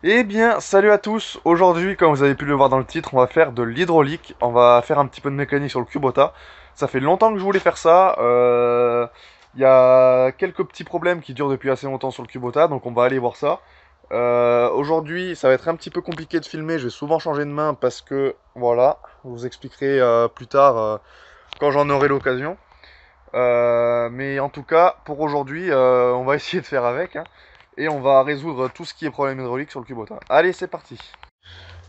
Eh bien, salut à tous. Aujourd'hui, comme vous avez pu le voir dans le titre, on va faire de l'hydraulique. On va faire un petit peu de mécanique sur le Kubota. Ça fait longtemps que je voulais faire ça. Il y a quelques petits problèmes qui durent depuis assez longtemps sur le Kubota, donc on va aller voir ça. Aujourd'hui, ça va être un petit peu compliqué de filmer. Je vais souvent changer de main parce que, voilà, je vous expliquerai plus tard quand j'en aurai l'occasion. Mais en tout cas, pour aujourd'hui, on va essayer de faire avec, hein, et on va résoudre tout ce qui est problème hydraulique sur le Kubota. Allez, c'est parti.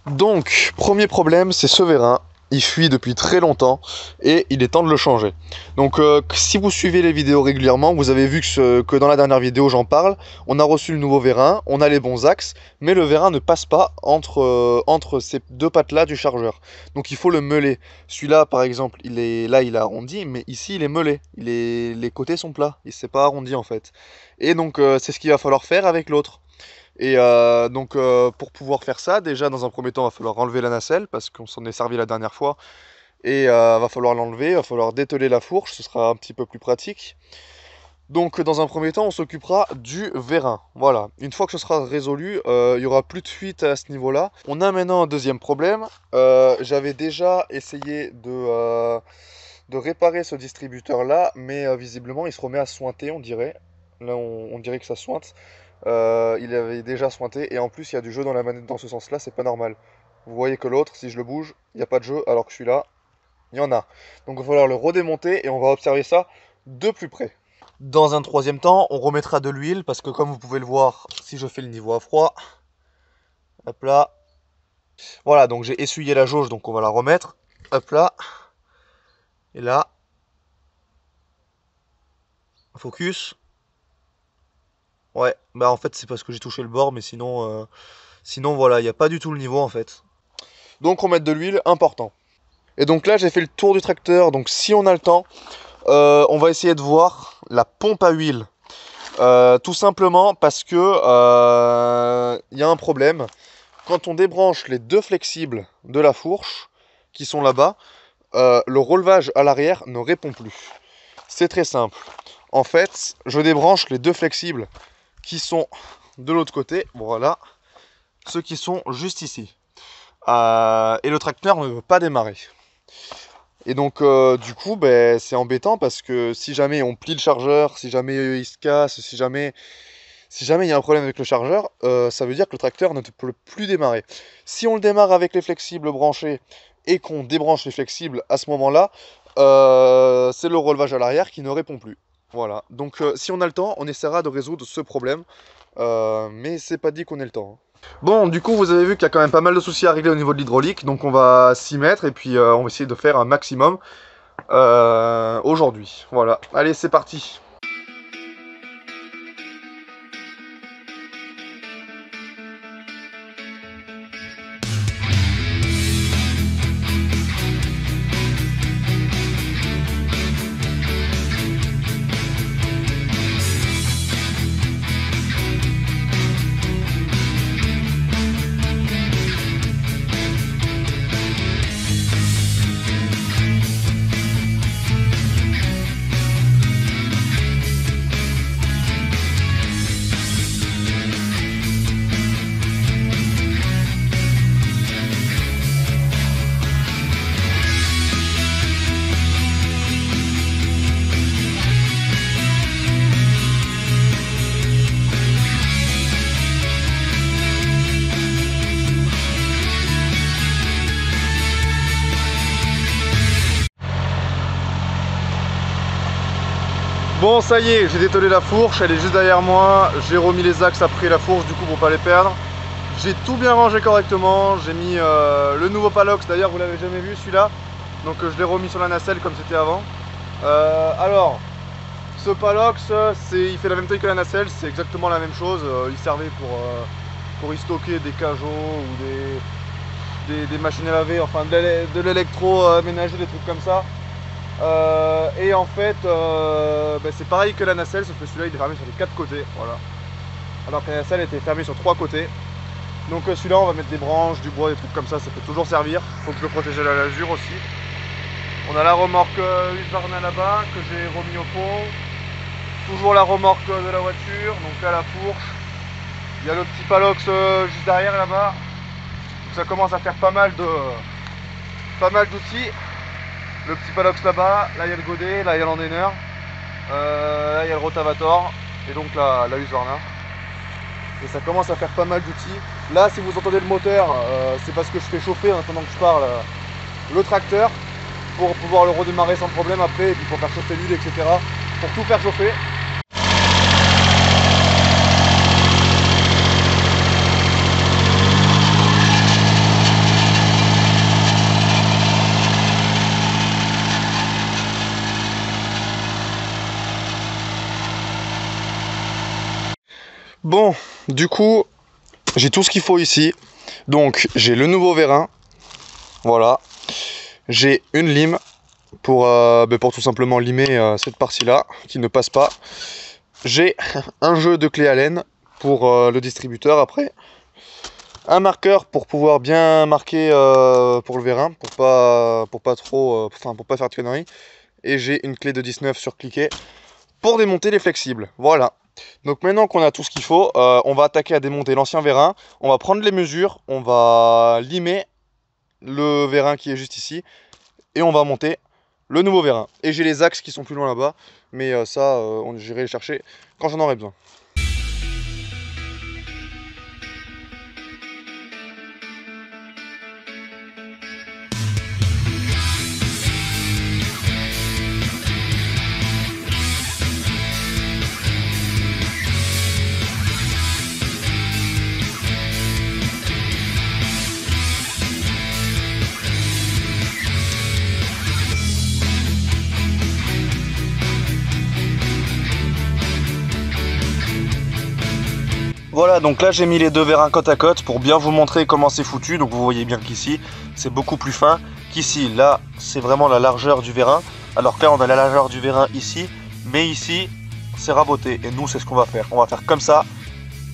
Donc, premier problème, c'est ce vérin. Il fuit depuis très longtemps et il est temps de le changer. Donc, si vous suivez les vidéos régulièrement, vous avez vu que dans la dernière vidéo, j'en parle. On a reçu le nouveau vérin, on a les bons axes, mais le vérin ne passe pas entre ces deux pattes-là du chargeur. Donc, il faut le meuler. Celui-là, par exemple, il est arrondi, mais ici, il est meulé. Les côtés sont plats. Il s'est pas arrondi en fait. Et donc, c'est ce qu'il va falloir faire avec l'autre. Et donc pour pouvoir faire ça, déjà dans un premier temps, il va falloir enlever la nacelle parce qu'on s'en est servi la dernière fois. Et va falloir l'enlever, va falloir dételer la fourche, ce sera un petit peu plus pratique. Donc dans un premier temps, on s'occupera du vérin. Voilà, une fois que ce sera résolu, il y aura plus de fuite à ce niveau-là. On a maintenant un deuxième problème. J'avais déjà essayé de réparer ce distributeur-là, mais visiblement il se remet à sointer, on dirait. Là, on dirait que ça sointe. Il avait déjà sointé et en plus il y a du jeu dans la manette dans ce sens-là, c'est pas normal. Vous voyez que l'autre, si je le bouge, il n'y a pas de jeu, alors que celui-là, il y en a. Donc il va falloir le redémonter et on va observer ça de plus près. Dans un troisième temps, on remettra de l'huile parce que comme vous pouvez le voir, si je fais le niveau à froid, hop là, voilà, donc j'ai essuyé la jauge, donc on va la remettre, hop là, et là, focus, ouais, bah en fait c'est parce que j'ai touché le bord, mais sinon voilà, il n'y a pas du tout le niveau en fait. Donc remettre de l'huile, important. Et donc là, j'ai fait le tour du tracteur. Donc si on a le temps, on va essayer de voir la pompe à huile. Tout simplement parce que y a un problème. Quand on débranche les deux flexibles de la fourche, qui sont là-bas, le relevage à l'arrière ne répond plus. C'est très simple. En fait, je débranche les deux flexibles qui sont de l'autre côté. Voilà. Ceux qui sont juste ici. Et le tracteur ne veut pas démarrer. Et donc, du coup, ben, c'est embêtant parce que si jamais on plie le chargeur, si jamais il se casse, si jamais il y a un problème avec le chargeur, ça veut dire que le tracteur ne peut plus démarrer. Si on le démarre avec les flexibles branchés et qu'on débranche les flexibles à ce moment-là, c'est le relevage à l'arrière qui ne répond plus. Voilà. Donc, si on a le temps, on essaiera de résoudre ce problème. Mais c'est pas dit qu'on ait le temps, hein. Bon, du coup, vous avez vu qu'il y a quand même pas mal de soucis à régler au niveau de l'hydraulique, donc on va s'y mettre et puis on va essayer de faire un maximum aujourd'hui. Voilà, allez, c'est parti. Bon, ça y est, j'ai détolé la fourche, elle est juste derrière moi. J'ai remis les axes après la fourche, du coup, pour pas les perdre. J'ai tout bien rangé correctement. J'ai mis le nouveau palox, d'ailleurs, vous l'avez jamais vu celui-là. Donc, je l'ai remis sur la nacelle comme c'était avant. Alors, ce palox, il fait la même taille que la nacelle, c'est exactement la même chose. Il servait pour y stocker des cajots ou des machines à laver, enfin de l'électroménager, des trucs comme ça. Et en fait, c'est pareil que la nacelle, sauf que celui-là il est fermé sur les 4 côtés, voilà. Alors que la nacelle était fermée sur 3 côtés. Donc celui-là on va mettre des branches, du bois, des trucs comme ça peut toujours servir. Faut que je le protège à la lasure aussi. On a la remorque Husqvarna là-bas que j'ai remis au fond. Toujours la remorque de la voiture, donc là la fourche. Il y a le petit palox juste derrière là-bas. Ça commence à faire pas mal d'outils. Le petit palox là-bas, là il y a le godet, là il y a l'endainer, là il y a le rotavator et donc la Husqvarna. Et ça commence à faire pas mal d'outils. Là, si vous entendez le moteur, c'est parce que je fais chauffer en pendant que je parle le tracteur pour pouvoir le redémarrer sans problème après, et puis pour faire chauffer l'huile, etc. Pour tout faire chauffer. Bon, du coup, j'ai tout ce qu'il faut ici. Donc, j'ai le nouveau vérin. Voilà. J'ai une lime pour tout simplement limer cette partie-là qui ne passe pas. J'ai un jeu de clé Allen pour le distributeur après. Un marqueur pour pouvoir bien marquer pour le vérin, pour pas faire de conneries. Et j'ai une clé de 19 sur cliquet pour démonter les flexibles. Voilà. Donc maintenant qu'on a tout ce qu'il faut, on va attaquer à démonter l'ancien vérin. On va prendre les mesures, on va limer le vérin qui est juste ici. Et on va monter le nouveau vérin. Et j'ai les axes qui sont plus loin là-bas. Mais j'irai les chercher quand j'en aurai besoin. Voilà, donc là j'ai mis les deux vérins côte à côte pour bien vous montrer comment c'est foutu. Donc vous voyez bien qu'ici c'est beaucoup plus fin qu'ici. Là c'est vraiment la largeur du vérin, alors que là on a la largeur du vérin ici, mais ici c'est raboté. Et nous c'est ce qu'on va faire. On va faire comme ça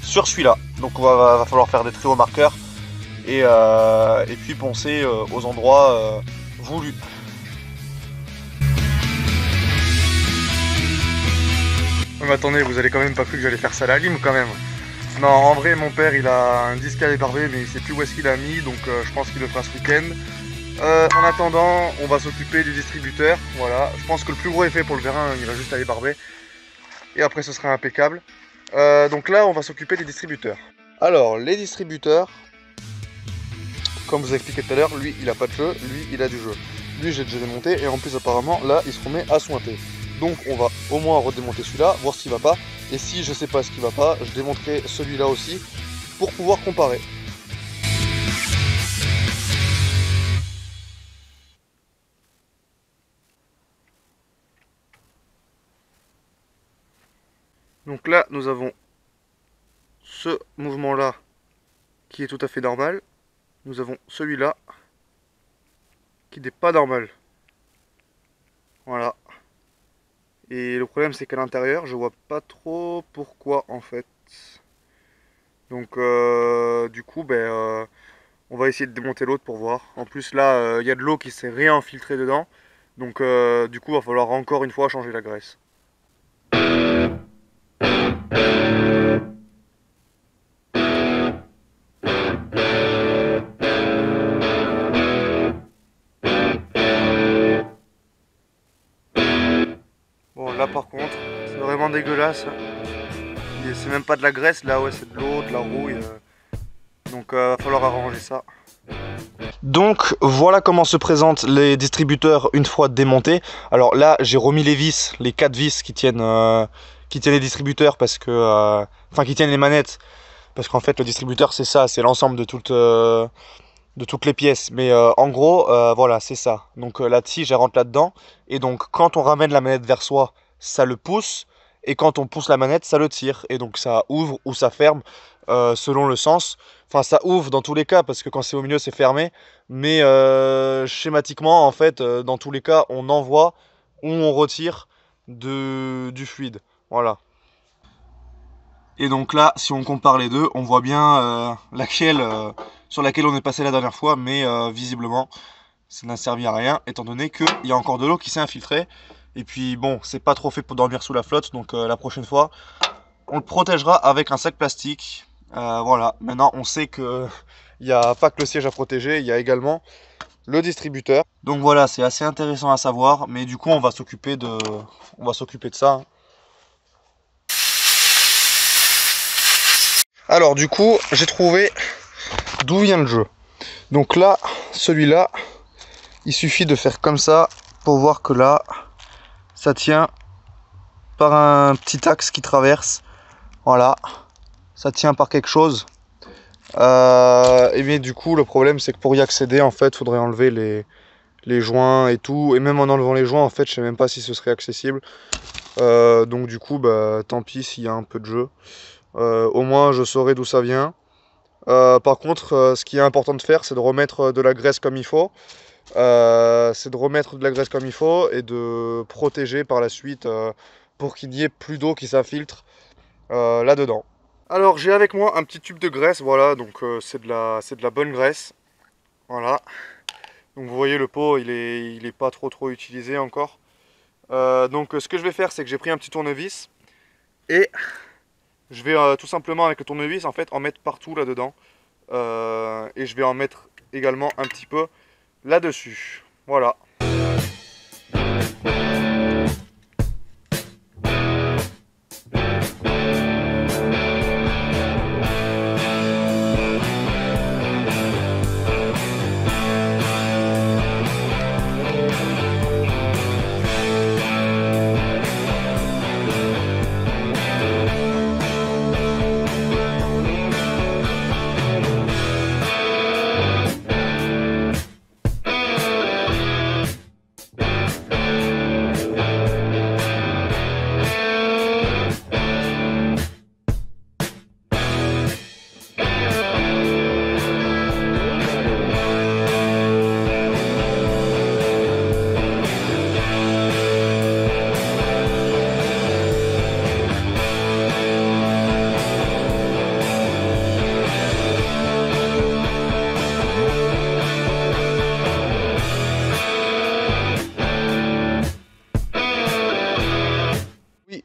sur celui-là. Donc va falloir faire des traits au marqueur et puis poncer aux endroits voulus. Mais attendez, vous allez quand même pas cru que j'allais faire ça à la lime quand même. Non, en vrai, mon père, il a un disque à débarber, mais il sait plus où est-ce qu'il a mis, donc je pense qu'il le fera ce week-end. En attendant, on va s'occuper du distributeur, voilà. Je pense que le plus gros effet pour le vérin, il va juste aller barber. Et après, ce sera impeccable. Donc là, on va s'occuper des distributeurs. Alors, les distributeurs, comme je vous ai expliqué tout à l'heure, lui, il a pas de jeu, lui, il a du jeu. Lui, j'ai déjà démonté, et en plus, apparemment, là, il se remet à sointer. Donc, on va au moins redémonter celui-là, voir ce qui va pas. Et si je sais pas ce qui va pas, je démonterai celui-là aussi pour pouvoir comparer. Donc là, nous avons ce mouvement-là qui est tout à fait normal. Nous avons celui-là qui n'est pas normal. Voilà. Et le problème c'est qu'à l'intérieur, je vois pas trop pourquoi en fait. Donc du coup, on va essayer de démonter l'autre pour voir. En plus là, il y a de l'eau qui s'est réinfiltrée dedans. Donc du coup, il va falloir encore une fois changer la graisse. Bon là par contre, c'est vraiment dégueulasse. C'est même pas de la graisse là, ouais, c'est de l'eau, de la rouille. Donc va falloir arranger ça. Donc voilà comment se présentent les distributeurs une fois démontés. Alors là j'ai remis les vis, les 4 vis qui tiennent les distributeurs parce que qui tiennent les manettes, parce qu'en fait le distributeur c'est ça, c'est l'ensemble de toutes les pièces. Mais en gros voilà, c'est ça. Donc la tige elle rentre là-dedans, et donc quand on ramène la manette vers soi, ça le pousse, et quand on pousse la manette, ça le tire, et donc ça ouvre ou ça ferme selon le sens. Enfin, ça ouvre dans tous les cas, parce que quand c'est au milieu, c'est fermé. Mais schématiquement, en fait, dans tous les cas, on envoie ou on retire du fluide. Voilà. Et donc là, si on compare les deux, on voit bien sur laquelle on est passé la dernière fois, mais visiblement, ça n'a servi à rien, étant donné qu'il y a encore de l'eau qui s'est infiltrée. Et puis bon, c'est pas trop fait pour dormir sous la flotte, donc la prochaine fois, on le protégera avec un sac plastique Voilà, maintenant on sait que il n'y a pas que le siège à protéger, il y a également le distributeur. Donc voilà, c'est assez intéressant à savoir, mais du coup on va s'occuper de ça, hein. Alors du coup, j'ai trouvé d'où vient le jeu. Donc là, celui-là, il suffit de faire comme ça pour voir que là, ça tient par un petit axe qui traverse. Voilà, ça tient par quelque chose. Et bien du coup, le problème c'est que pour y accéder, en fait, faudrait enlever les joints et tout. Et même en enlevant les joints, en fait, je sais même pas si ce serait accessible. Donc du coup, bah, tant pis s'il y a un peu de jeu. Au moins, je saurai d'où ça vient. Par contre, ce qui est important de faire, c'est de remettre de la graisse comme il faut. Et de protéger par la suite pour qu'il n'y ait plus d'eau qui s'infiltre là-dedans. Alors j'ai avec moi un petit tube de graisse, voilà, donc c'est de la bonne graisse. Voilà. Donc vous voyez le pot, il est pas trop utilisé encore. Donc ce que je vais faire, c'est que j'ai pris un petit tournevis et je vais tout simplement avec le tournevis en fait en mettre partout là-dedans. Et je vais en mettre également un petit peu là-dessus. Voilà.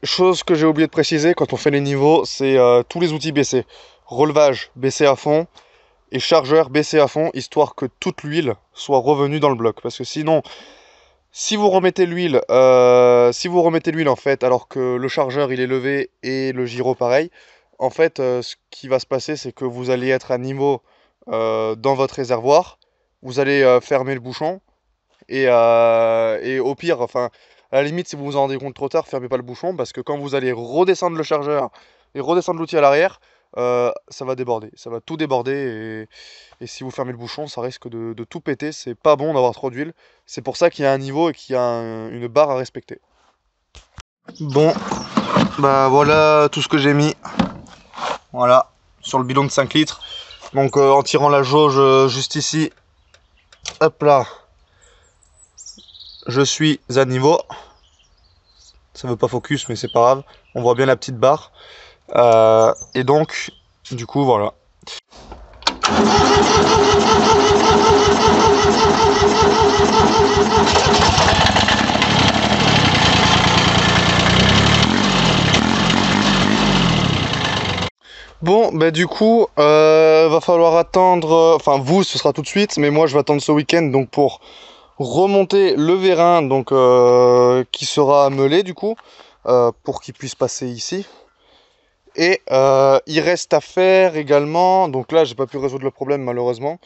Chose que j'ai oublié de préciser quand on fait les niveaux, c'est tous les outils baissés. Relevage baissé à fond et chargeur baissé à fond, histoire que toute l'huile soit revenue dans le bloc. Parce que sinon, si vous remettez l'huile en fait, alors que le chargeur il est levé et le gyro pareil, en fait, ce qui va se passer, c'est que vous allez être à niveau dans votre réservoir, vous allez fermer le bouchon et au pire, enfin, à la limite, si vous vous en rendez compte trop tard, fermez pas le bouchon parce que quand vous allez redescendre le chargeur et redescendre l'outil à l'arrière, ça va déborder, ça va tout déborder et si vous fermez le bouchon, ça risque de tout péter. C'est pas bon d'avoir trop d'huile. C'est pour ça qu'il y a un niveau et qu'il y a une barre à respecter. Bon, bah voilà tout ce que j'ai mis. Voilà, sur le bidon de 5 litres. Donc en tirant la jauge juste ici, hop là, je suis à niveau. Ça veut pas focus, mais c'est pas grave. On voit bien la petite barre. Et donc, du coup, voilà. Bon, bah du coup, va falloir attendre. Enfin, vous, ce sera tout de suite, mais moi, je vais attendre ce week-end donc pour remonter le vérin donc qui sera meulé du coup pour qu'il puisse passer ici. Et il reste à faire également, donc là j'ai pas pu résoudre le problème malheureusement,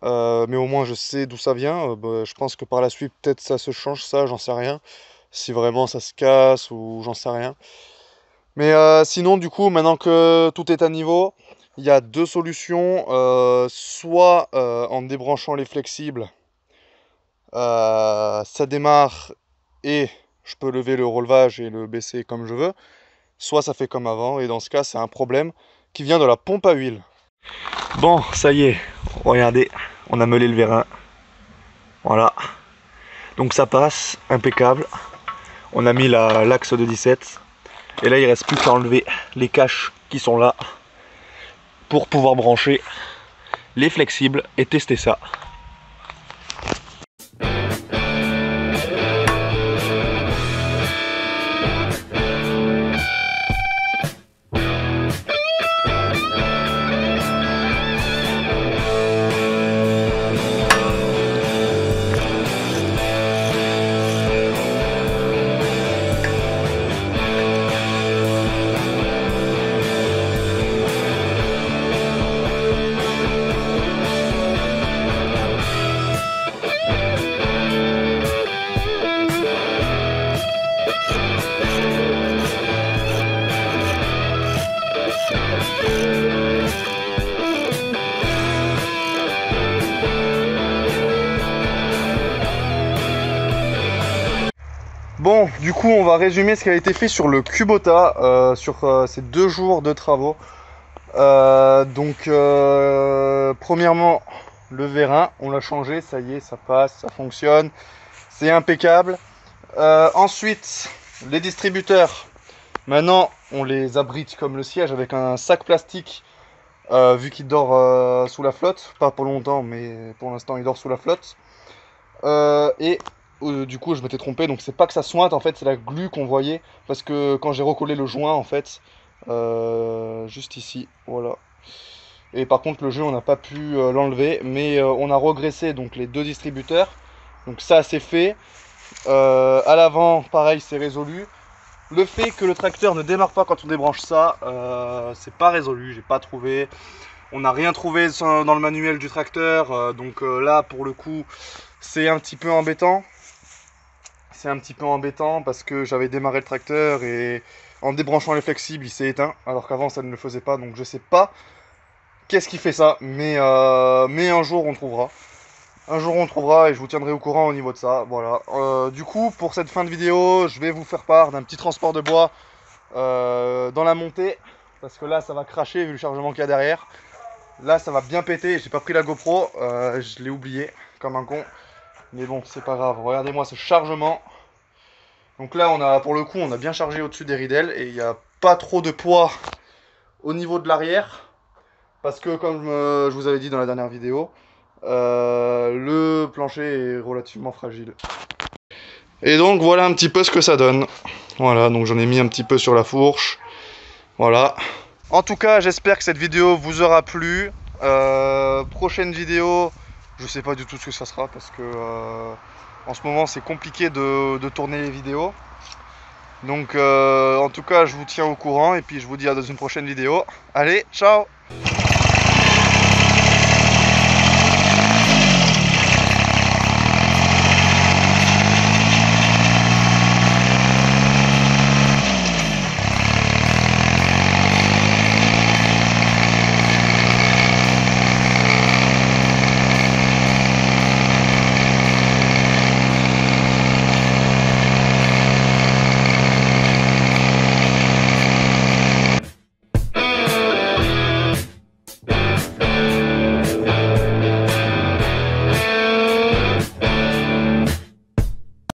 mais au moins je sais d'où ça vient. Bah, je pense que par la suite peut-être ça se change, ça j'en sais rien, si vraiment ça se casse ou j'en sais rien. Mais sinon du coup maintenant que tout est à niveau, il y a deux solutions, soit en débranchant les flexibles, ça démarre et je peux lever le relevage et le baisser comme je veux, soit ça fait comme avant, et dans ce cas c'est un problème qui vient de la pompe à huile. Bon, ça y est, regardez, on a meulé le vérin, voilà, donc ça passe, impeccable, on a mis l'axe de 17, et là il reste plus qu'à enlever les caches qui sont là, pour pouvoir brancher les flexibles et tester ça. Bon, du coup, on va résumer ce qui a été fait sur le Kubota, sur ces 2 jours de travaux. Premièrement, le vérin, on l'a changé, ça y est, ça passe, ça fonctionne, c'est impeccable. Ensuite, les distributeurs, maintenant, on les abrite comme le siège avec un sac plastique, vu qu'il dort sous la flotte, pas pour longtemps, mais pour l'instant, il dort sous la flotte. Du coup, je m'étais trompé, donc c'est pas que ça sointe, en fait, c'est la glu qu'on voyait, parce que quand j'ai recollé le joint, en fait, juste ici, voilà. Et par contre, le jeu, on n'a pas pu l'enlever, mais on a regraissé donc les 2 distributeurs, donc ça, c'est fait. À l'avant, pareil, c'est résolu. Le fait que le tracteur ne démarre pas quand on débranche ça, c'est pas résolu, j'ai pas trouvé. On n'a rien trouvé dans le manuel du tracteur, là, pour le coup, c'est un petit peu embêtant. C'est un petit peu embêtant parce que j'avais démarré le tracteur et en débranchant les flexibles, il s'est éteint, alors qu'avant ça ne le faisait pas, donc je sais pas qu'est-ce qui fait ça, mais un jour on trouvera. Un jour on trouvera et je vous tiendrai au courant au niveau de ça, voilà. Du coup, pour cette fin de vidéo, je vais vous faire part d'un petit transport de bois dans la montée, parce que là ça va cracher vu le chargement qu'il y a derrière. Là ça va bien péter, j'ai pas pris la GoPro, je l'ai oublié comme un con. Mais bon, c'est pas grave, regardez-moi ce chargement. Donc là, pour le coup, on a bien chargé au-dessus des ridelles et il n'y a pas trop de poids au niveau de l'arrière. Parce que, comme je vous avais dit dans la dernière vidéo, le plancher est relativement fragile. Et donc, voilà un petit peu ce que ça donne. Voilà, donc j'en ai mis un petit peu sur la fourche. Voilà. En tout cas, j'espère que cette vidéo vous aura plu. Prochaine vidéo, je sais pas du tout ce que ça sera parce que en ce moment c'est compliqué de tourner les vidéos. Donc en tout cas je vous tiens au courant et puis je vous dis à dans une prochaine vidéo. Allez, ciao!